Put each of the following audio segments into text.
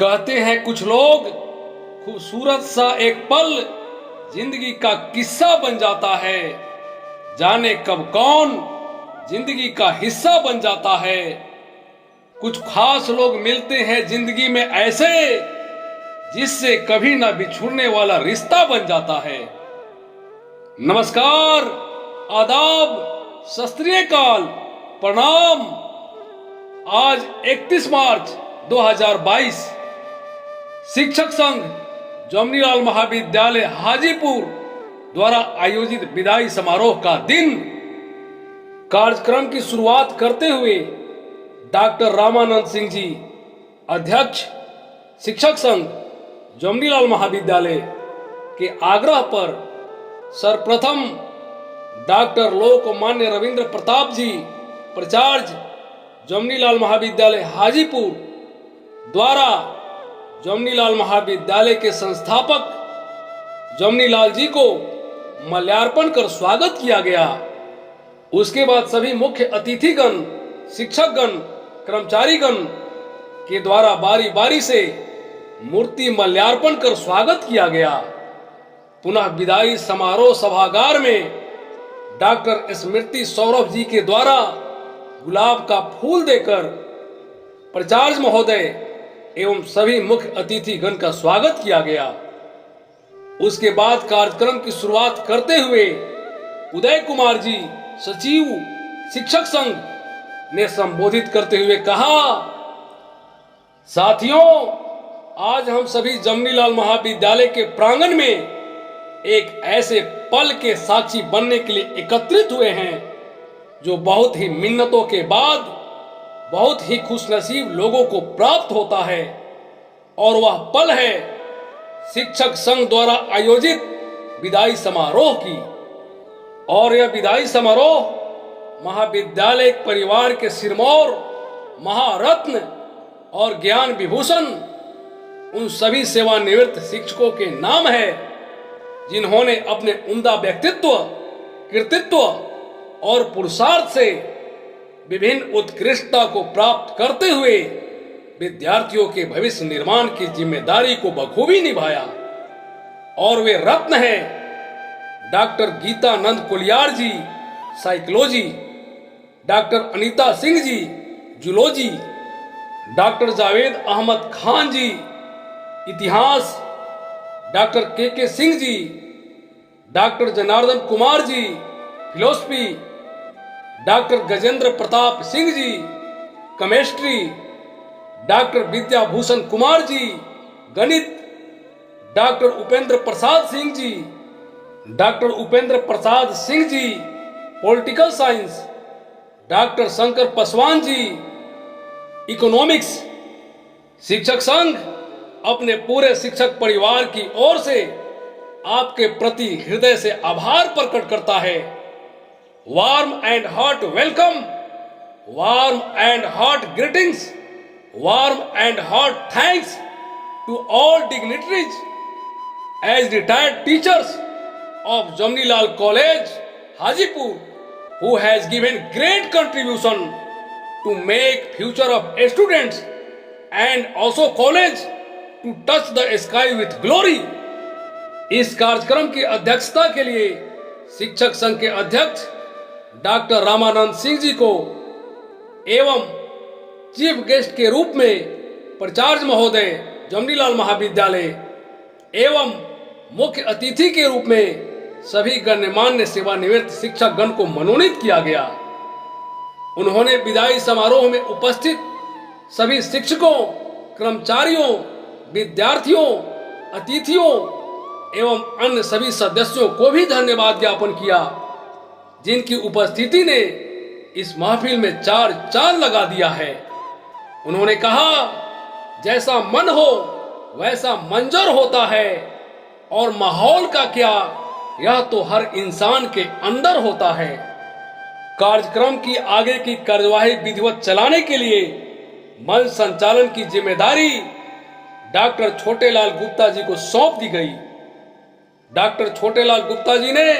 कहते हैं कुछ लोग, खूबसूरत सा एक पल जिंदगी का किस्सा बन जाता है। जाने कब कौन जिंदगी का हिस्सा बन जाता है। कुछ खास लोग मिलते हैं जिंदगी में ऐसे, जिससे कभी ना बिछुड़ने वाला रिश्ता बन जाता है। नमस्कार, आदाब, सत श्री अकाल, प्रणाम। आज 31 मार्च 2022 शिक्षक संघ जमनीलाल महाविद्यालय हाजीपुर द्वारा आयोजित विदाई समारोह का दिन। कार्यक्रम की शुरुआत करते हुए डॉक्टर रामानंद सिंह जी, अध्यक्ष शिक्षक संघ जमनीलाल महाविद्यालय के आग्रह पर सर्वप्रथम डॉक्टर लोकमान्य रविंद्र प्रताप जी, प्राचार्य जमनीलाल महाविद्यालय हाजीपुर द्वारा जमनीलाल महाविद्यालय के संस्थापक जमनीलाल जी को माल्यार्पण कर स्वागत किया गया। उसके बाद सभी मुख्य अतिथिगण, शिक्षकगण, कर्मचारीगण के द्वारा बारी बारी से मूर्ति माल्यार्पण कर स्वागत किया गया। पुनः विदाई समारोह सभागार में डॉक्टर स्मृति सौरभ जी के द्वारा गुलाब का फूल देकर प्राचार्य महोदय एवं सभी मुख्य अतिथिगण का स्वागत किया गया। उसके बाद कार्यक्रम की शुरुआत करते हुए उदय कुमार जी, सचिव शिक्षक संघ ने संबोधित करते हुए कहा, साथियों, आज हम सभी जमनीलाल महाविद्यालय के प्रांगण में एक ऐसे पल के साक्षी बनने के लिए एकत्रित हुए हैं जो बहुत ही मिन्नतों के बाद बहुत ही खुशनसीब लोगों को प्राप्त होता है, और वह पल है शिक्षक संघ द्वारा आयोजित विदाई समारोह की। और यह विदाई समारोह महाविद्यालय परिवार के सिरमौर, महारत्न और ज्ञान विभूषण उन सभी सेवानिवृत्त शिक्षकों के नाम है, जिन्होंने अपने उम्दा व्यक्तित्व, कृतित्व और पुरुषार्थ से विभिन्न उत्कृष्टता को प्राप्त करते हुए विद्यार्थियों के भविष्य निर्माण की जिम्मेदारी को बखूबी निभाया। और वे रत्न हैं doctor Geetanand Kuliyar ji, psychology, doctor Anita Singh ji, zoology, doctor Javed Ahmad Khan ji, इतिहास, doctor K Singh ji, doctor Janardan Kumar ji, philosophy, doctor Gajendra Pratap Singh ji, chemistry, doctor Vidyabhushan Kumar ji, गणित, doctor Upendra Prasad Singh ji, doctor Upendra Prasad Singh ji, political science, doctor Shankar Paswan ji, economics. शिक्षक संघ अपने पूरे शिक्षक परिवार की ओर से आपके प्रति हृदय से आभार प्रकट करता है। Warm and hot welcome, warm and hot greetings, warm and hot thanks to all dignitaries as retired teachers of Jamnilal College, Hajipur, who has given great contribution to make future of students and also college to touch the sky with glory। इस कार्यक्रम की अध्यक्षता के लिए शिक्षक संघ के अध्यक्ष डॉक्टर रामानंद सिंह जी को एवं चीफ गेस्ट के रूप में प्राचार्य महोदय जमनीलाल महाविद्यालय एवं मुख्य अतिथि के रूप में सभी गण्यमान्य सेवानिवृत्त शिक्षक गण को मनोनीत किया गया। उन्होंने विदाई समारोह में उपस्थित सभी शिक्षकों, कर्मचारियों, विद्यार्थियों, अतिथियों एवं अन्य सभी सदस्यों को भी धन्यवाद ज्ञापन किया, जिनकी उपस्थिति ने इस महफिल में चार लगा दिया है। उन्होंने कहा, जैसा मन हो वैसा मंजर होता है, और माहौल का क्या, यह तो हर इंसान के अंदर होता है। कार्यक्रम की आगे की कार्यवाही विधिवत चलाने के लिए मंच संचालन की जिम्मेदारी डॉक्टर छोटेलाल गुप्ता जी को सौंप दी गई। डॉक्टर छोटेलाल गुप्ता जी ने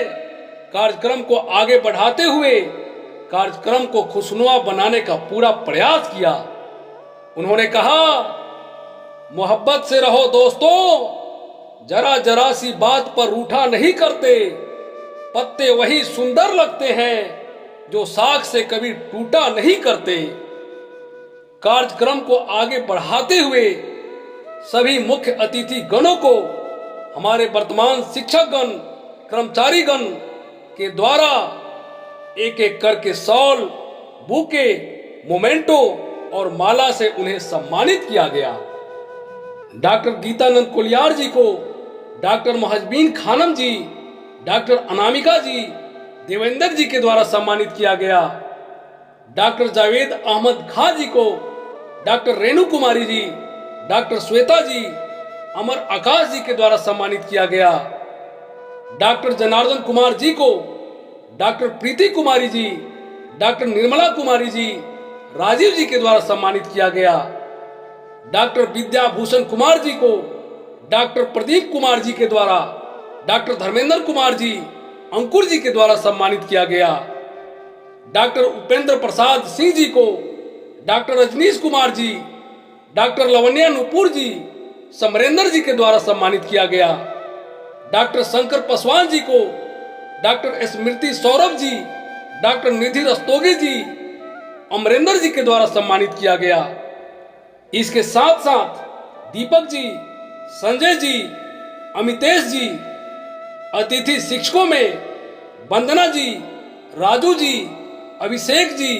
कार्यक्रम को आगे बढ़ाते हुए कार्यक्रम को खुशनुमा बनाने का पूरा प्रयास किया। उन्होंने कहा, मोहब्बत से रहो दोस्तों, जरा जरा सी बात पर रूठा नहीं करते। पत्ते वही सुंदर लगते हैं जो साख से कभी टूटा नहीं करते। कार्यक्रम को आगे बढ़ाते हुए सभी मुख्य अतिथि गणों को हमारे वर्तमान शिक्षक गण, कर्मचारी गण के द्वारा एक एक करके शॉल, बुके, मोमेंटो और माला से उन्हें सम्मानित किया गया। डॉक्टर गीतानंद कोलियार जी को डॉक्टर महजबीन खानम जी, डॉक्टर अनामिका जी, देवेंद्र जी के द्वारा सम्मानित किया गया। डॉक्टर जावेद अहमद खां जी को डॉक्टर रेणु कुमारी जी, डॉक्टर श्वेता जी, अमर आकाश जी के द्वारा सम्मानित किया गया। डॉक्टर जनार्दन कुमार जी को डॉक्टर प्रीति कुमारी जी, डॉक्टर निर्मला कुमारी जी, राजीव जी के द्वारा सम्मानित किया गया। डॉक्टर विद्याभूषण कुमार जी को डॉक्टर प्रदीप कुमार जी के द्वारा, डॉक्टर धर्मेंद्र कुमार जी, अंकुर जी के द्वारा सम्मानित किया गया। डॉक्टर उपेंद्र प्रसाद सिंह जी को डॉक्टर रजनीश कुमार जी, डॉक्टर लवन्या नुपुर जी, समरेंद्र जी के द्वारा सम्मानित किया गया। डॉक्टर शंकर पासवान जी को डॉक्टर स्मृति सौरभ जी, डॉक्टर निधि रस्तोगी जी, अमरेंद्र जी के द्वारा सम्मानित किया गया। इसके साथ साथ दीपक जी, संजय जी, अमितेश जी, अतिथि शिक्षकों में वंदना जी, राजू जी, अभिषेक जी,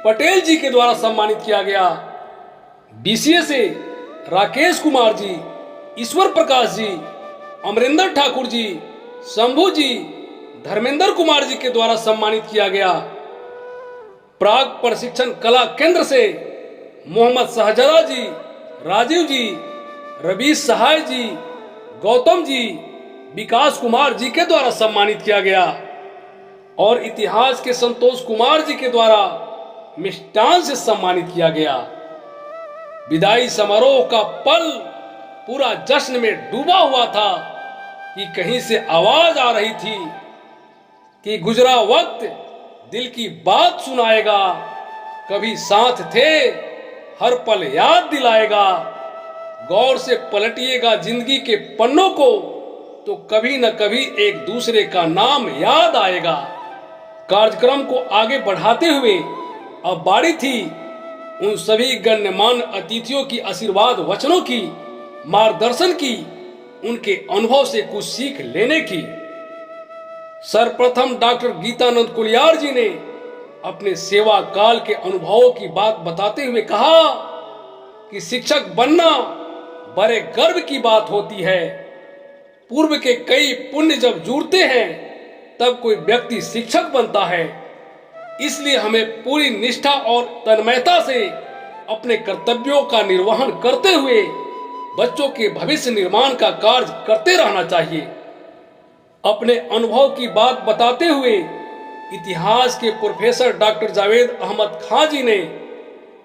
पटेल जी के द्वारा सम्मानित किया गया। बीसीए से राकेश कुमार जी, ईश्वर प्रकाश जी, अमरिंदर ठाकुर जी, शंभू जी, धर्मेंद्र कुमार जी के द्वारा सम्मानित किया गया। प्राग प्रशिक्षण कला केंद्र से मोहम्मद शहजरा जी, राजीव जी, रवीश सहाय जी, गौतम जी, विकास कुमार जी के द्वारा सम्मानित किया गया। और इतिहास के संतोष कुमार जी के द्वारा मिष्टान से सम्मानित किया गया। विदाई समारोह का पल पूरा जश्न में डूबा हुआ था कि कहीं से आवाज आ रही थी कि गुजरा वक्त दिल की बात सुनाएगा, कभी साथ थे हर पल याद दिलाएगा। गौर से पलटिएगा जिंदगी के पन्नों को तो कभी न कभी एक दूसरे का नाम याद आएगा। कार्यक्रम को आगे बढ़ाते हुए अब बारी थी उन सभी गण्यमान्य अतिथियों की आशीर्वाद वचनों की, मार्गदर्शन की, उनके अनुभव से कुछ सीख लेने की। सर्वप्रथम डॉक्टर गीतानंद कोलियार जी ने अपने सेवा काल के अनुभवों की बात बताते हुए कहा कि शिक्षक बनना बड़े गर्व की बात होती है। पूर्व के कई पुण्य जब जुड़ते हैं तब कोई व्यक्ति शिक्षक बनता है। इसलिए हमें पूरी निष्ठा और तन्मयता से अपने कर्तव्यों का निर्वहन करते हुए बच्चों के भविष्य निर्माण का कार्य करते रहना चाहिए। अपने अनुभव की बात बताते हुए इतिहास के प्रोफेसर डॉक्टर जावेद अहमद खां जी ने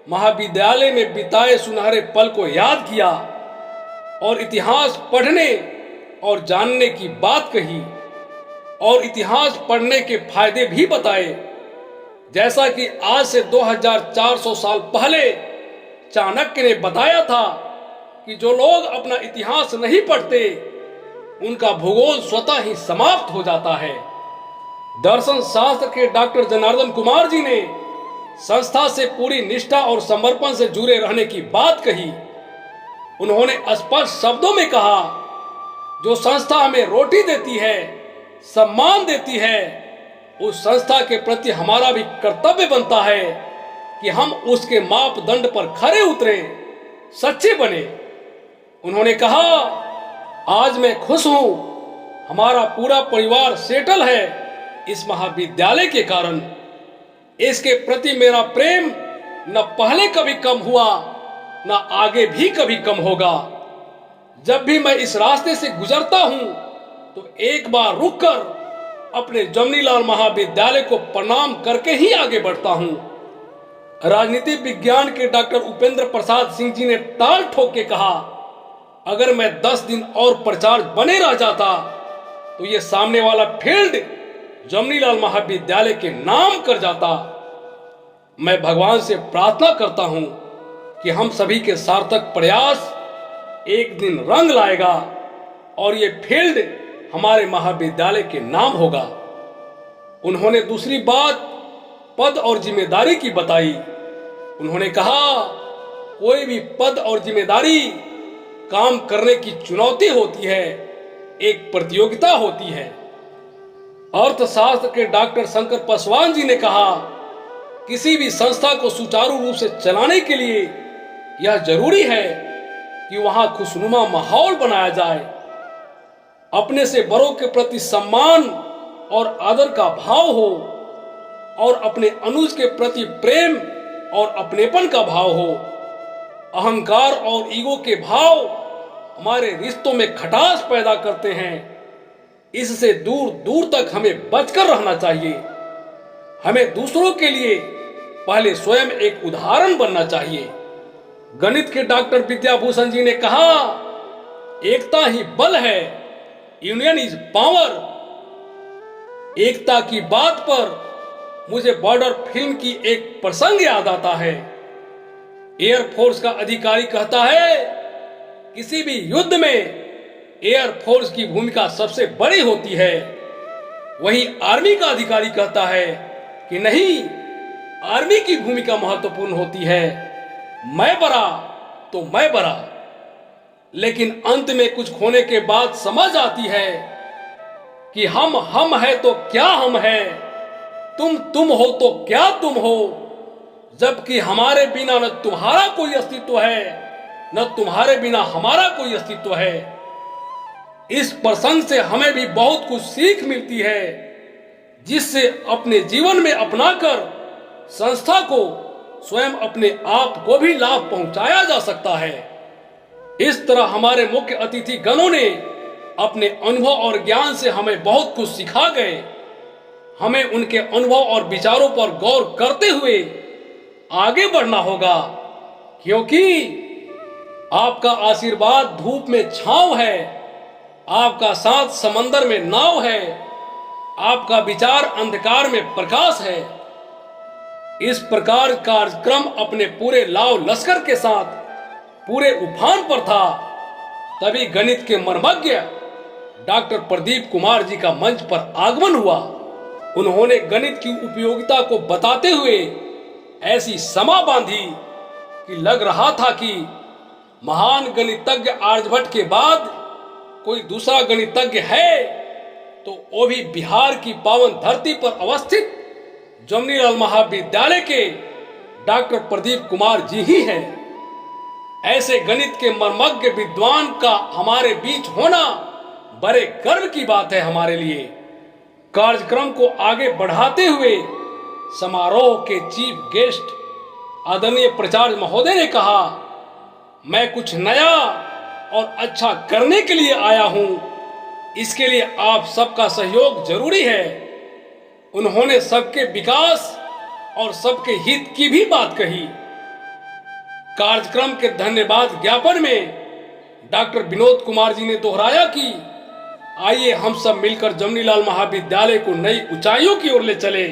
महाविद्यालय में बिताए सुनहरे पल को याद किया और इतिहास पढ़ने और जानने की बात कही और इतिहास पढ़ने के फायदे भी बताए। जैसा कि आज से 2400 साल पहले चाणक्य ने बताया था कि जो लोग अपना इतिहास नहीं पढ़ते उनका भूगोल स्वतः ही समाप्त हो जाता है। दर्शन शास्त्र के डॉक्टर जनार्दन कुमार जी ने संस्था से पूरी निष्ठा और समर्पण से जुड़े रहने की बात कही। उन्होंने स्पष्ट शब्दों में कहा, जो संस्था हमें रोटी देती है, सम्मान देती है, उस संस्था के प्रति हमारा भी कर्तव्य बनता है कि हम उसके मापदंड पर खरे उतरे, सच्चे बने। उन्होंने कहा, आज मैं खुश हूं, हमारा पूरा परिवार सेटल है इस महाविद्यालय के कारण। इसके प्रति मेरा प्रेम न पहले कभी कम हुआ न आगे भी कभी कम होगा। जब भी मैं इस रास्ते से गुजरता हूं तो एक बार रुककर अपने जमनीलाल महाविद्यालय को प्रणाम करके ही आगे बढ़ता हूं। राजनीति विज्ञान के डॉक्टर उपेंद्र प्रसाद सिंह जी ने ताल ठोक के कहा, अगर मैं 10 दिन और प्रचार बने रह जाता तो ये सामने वाला फील्ड जमनीलाल महाविद्यालय के नाम कर जाता। मैं भगवान से प्रार्थना करता हूं कि हम सभी के सार्थक प्रयास एक दिन रंग लाएगा और ये फील्ड हमारे महाविद्यालय के नाम होगा। उन्होंने दूसरी बात पद और जिम्मेदारी की बताई। उन्होंने कहा, कोई भी पद और जिम्मेदारी काम करने की चुनौती होती है, एक प्रतियोगिता होती है। अर्थशास्त्र के डॉक्टर शंकर पासवान जी ने कहा, किसी भी संस्था को सुचारू रूप से चलाने के लिए यह जरूरी है कि वहां खुशनुमा माहौल बनाया जाए। अपने से बड़ों के प्रति सम्मान और आदर का भाव हो और अपने अनुज के प्रति प्रेम और अपनेपन का भाव हो। अहंकार और ईगो के भाव हमारे रिश्तों में खटास पैदा करते हैं। इससे दूर दूर तक हमें बचकर रहना चाहिए। हमें दूसरों के लिए पहले स्वयं एक उदाहरण बनना चाहिए। गणित के डॉक्टर विद्याभूषण जी ने कहा, एकता ही बल है, यूनियन इज पावर। एकता की बात पर मुझे बॉर्डर फिल्म की एक प्रसंग याद आता है। एयरफोर्स का अधिकारी कहता है, किसी भी युद्ध में एयरफोर्स की भूमिका सबसे बड़ी होती है। वहीं आर्मी का अधिकारी कहता है कि नहीं, आर्मी की भूमिका महत्वपूर्ण होती है। मैं बड़ा तो मैं बड़ा। लेकिन अंत में कुछ खोने के बाद समझ आती है कि हम है तो क्या हम है, तुम हो तो क्या तुम हो, जबकि हमारे बिना न तुम्हारा कोई अस्तित्व है, न तुम्हारे बिना हमारा कोई अस्तित्व है। इस प्रसंग से हमें भी बहुत कुछ सीख मिलती है, जिससे अपने जीवन में अपनाकर संस्था को, स्वयं अपने आप को भी लाभ पहुंचाया जा सकता है। इस तरह हमारे मुख्य अतिथि गणों ने अपने अनुभव और ज्ञान से हमें बहुत कुछ सिखा गए। हमें उनके अनुभव और विचारों पर गौर करते हुए आगे बढ़ना होगा, क्योंकि आपका आशीर्वाद धूप में छांव है, आपका साथ समंदर में नाव है, आपका विचार अंधकार में प्रकाश है। इस प्रकार कार्यक्रम अपने पूरे लाव लश्कर के साथ पूरे उफान पर था। तभी गणित के मर्मज्ञ डॉक्टर प्रदीप कुमार जी का मंच पर आगमन हुआ। उन्होंने गणित की उपयोगिता को बताते हुए ऐसी समा बांधी कि लग रहा था कि महान गणितज्ञ आर्यभट्ट के बाद कोई दूसरा गणितज्ञ है तो वो भी बिहार की पावन धरती पर अवस्थित जमनीलाल महाविद्यालय के डॉक्टर प्रदीप कुमार जी ही हैं। ऐसे गणित के मर्मज्ञ विद्वान का हमारे बीच होना बड़े गर्व की बात है हमारे लिए। कार्यक्रम को आगे बढ़ाते हुए समारोह के चीफ गेस्ट आदरणीय प्राचार्य महोदय ने कहा, मैं कुछ नया और अच्छा करने के लिए आया हूं, इसके लिए आप सबका सहयोग जरूरी है। उन्होंने सबके विकास और सबके हित की भी बात कही। कार्यक्रम के धन्यवाद ज्ञापन में डॉक्टर विनोद कुमार जी ने दोहराया कि आइए हम सब मिलकर जमनीलाल महाविद्यालय को नई ऊंचाइयों की ओर ले चले,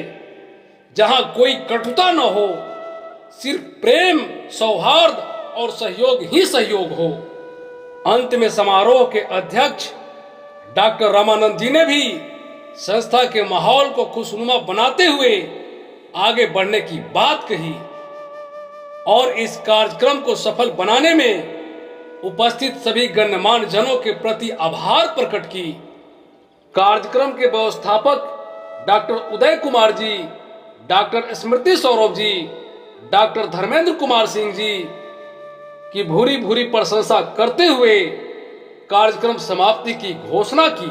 जहां कोई कटुता न हो, सिर्फ प्रेम, सौहार्द और सहयोग ही सहयोग हो। अंत में समारोह के अध्यक्ष डॉक्टर रामानंद जी ने भी संस्था के माहौल को खुशनुमा बनाते हुए आगे बढ़ने की बात कही और इस कार्यक्रम को सफल बनाने में उपस्थित सभी गण्यमान्य जनों के प्रति आभार प्रकट की। कार्यक्रम के व्यवस्थापक डॉक्टर उदय कुमार जी, डॉक्टर स्मृति सौरभ जी, डॉक्टर धर्मेंद्र कुमार सिंह जी की भूरी भूरी प्रशंसा करते हुए कार्यक्रम समाप्ति की घोषणा की।